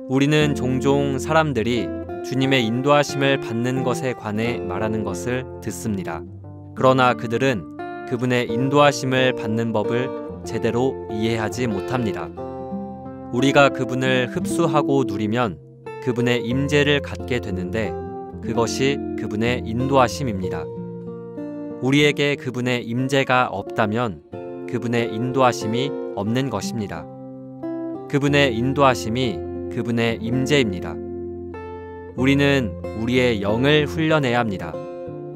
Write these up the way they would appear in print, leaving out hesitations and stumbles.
우리는 종종 사람들이 주님의 인도하심을 받는 것에 관해 말하는 것을 듣습니다. 그러나 그들은 그분의 인도하심을 받는 법을 제대로 이해하지 못합니다. 우리가 그분을 흡수하고 누리면 그분의 임재를 갖게 되는데 그것이 그분의 인도하심입니다. 우리에게 그분의 임재가 없다면 그분의 인도하심이 없는 것입니다. 그분의 인도하심이 그분의 임재입니다. 우리는 우리의 영을 훈련해야 합니다.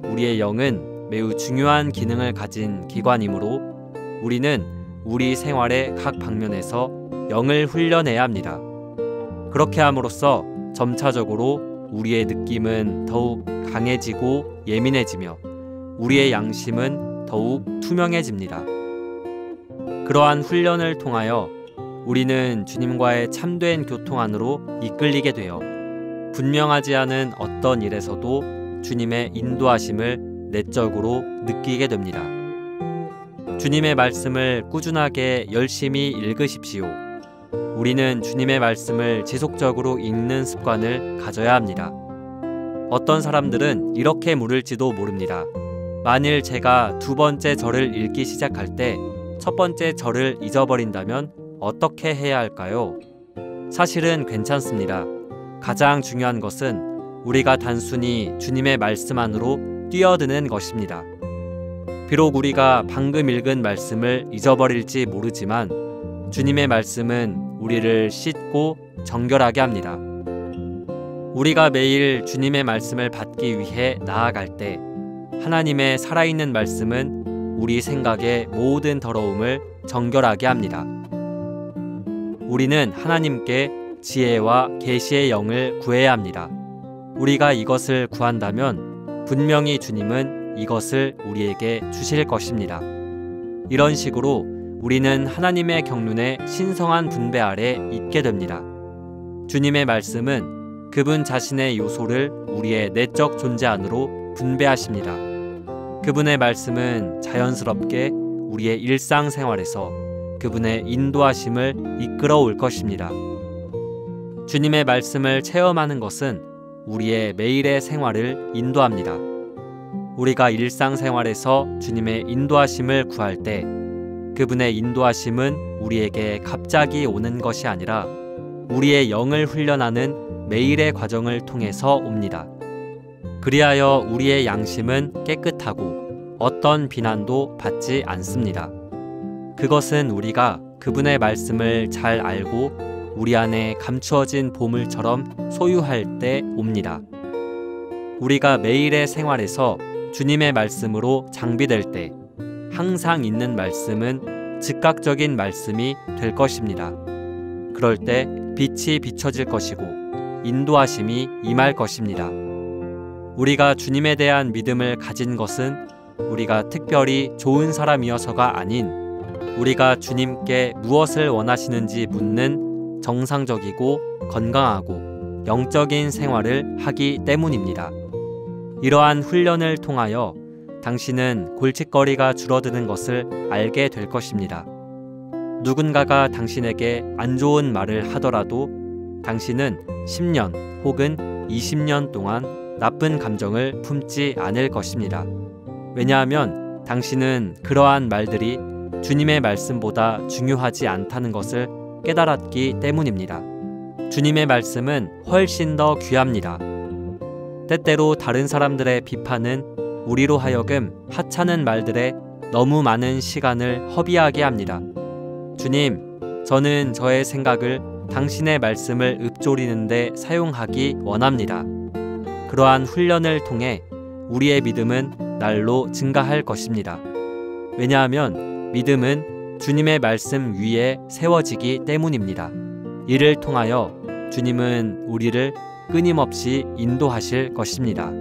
우리의 영은 매우 중요한 기능을 가진 기관이므로 우리는 우리 생활의 각 방면에서 영을 훈련해야 합니다. 그렇게 함으로써 점차적으로 우리의 느낌은 더욱 강해지고 예민해지며 우리의 양심은 더욱 투명해집니다. 그러한 훈련을 통하여 우리는 주님과의 참된 교통 안으로 이끌리게 되어 분명하지 않은 어떤 일에서도 주님의 인도하심을 내적으로 느끼게 됩니다. 주님의 말씀을 꾸준하게 열심히 읽으십시오. 우리는 주님의 말씀을 지속적으로 읽는 습관을 가져야 합니다. 어떤 사람들은 이렇게 물을지도 모릅니다. 만일 제가 두 번째 절을 읽기 시작할 때 첫 번째 절을 잊어버린다면 어떻게 해야 할까요? 사실은 괜찮습니다. 가장 중요한 것은 우리가 단순히 주님의 말씀 안으로 뛰어드는 것입니다. 비록 우리가 방금 읽은 말씀을 잊어버릴지 모르지만 주님의 말씀은 우리를 씻고 정결하게 합니다. 우리가 매일 주님의 말씀을 받기 위해 나아갈 때 하나님의 살아있는 말씀은 우리 생각의 모든 더러움을 정결하게 합니다. 우리는 하나님께 지혜와 계시의 영을 구해야 합니다. 우리가 이것을 구한다면 분명히 주님은 이것을 우리에게 주실 것입니다. 이런 식으로 우리는 하나님의 경륜의 신성한 분배 아래 있게 됩니다. 주님의 말씀은 그분 자신의 요소를 우리의 내적 존재 안으로 분배하십니다. 그분의 말씀은 자연스럽게 우리의 일상생활에서 그분의 인도하심을 이끌어 올 것입니다. 주님의 말씀을 체험하는 것은 우리의 매일의 생활을 인도합니다. 우리가 일상생활에서 주님의 인도하심을 구할 때 그분의 인도하심은 우리에게 갑자기 오는 것이 아니라 우리의 영을 훈련하는 매일의 과정을 통해서 옵니다. 그리하여 우리의 양심은 깨끗하고 어떤 비난도 받지 않습니다. 그것은 우리가 그분의 말씀을 잘 알고 우리 안에 감추어진 보물처럼 소유할 때 옵니다. 우리가 매일의 생활에서 주님의 말씀으로 장비될 때 항상 있는 말씀은 즉각적인 말씀이 될 것입니다. 그럴 때 빛이 비춰질 것이고 인도하심이 임할 것입니다. 우리가 주님에 대한 믿음을 가진 것은 우리가 특별히 좋은 사람이어서가 아닌 우리가 주님께 무엇을 원하시는지 묻는 정상적이고 건강하고 영적인 생활을 하기 때문입니다. 이러한 훈련을 통하여 당신은 골칫거리가 줄어드는 것을 알게 될 것입니다. 누군가가 당신에게 안 좋은 말을 하더라도 당신은 10년 혹은 20년 동안 나쁜 감정을 품지 않을 것입니다. 왜냐하면 당신은 그러한 말들이 주님의 말씀보다 중요하지 않다는 것을 깨달았기 때문입니다. 주님의 말씀은 훨씬 더 귀합니다. 때때로 다른 사람들의 비판은 우리로 하여금 하찮은 말들에 너무 많은 시간을 허비하게 합니다. 주님, 저는 저의 생각을 당신의 말씀을 읊조리는데 사용하기 원합니다. 그러한 훈련을 통해 우리의 믿음은 날로 증가할 것입니다. 왜냐하면 믿음은 주님의 말씀 위에 세워지기 때문입니다. 이를 통하여 주님은 우리를 끊임없이 인도하실 것입니다.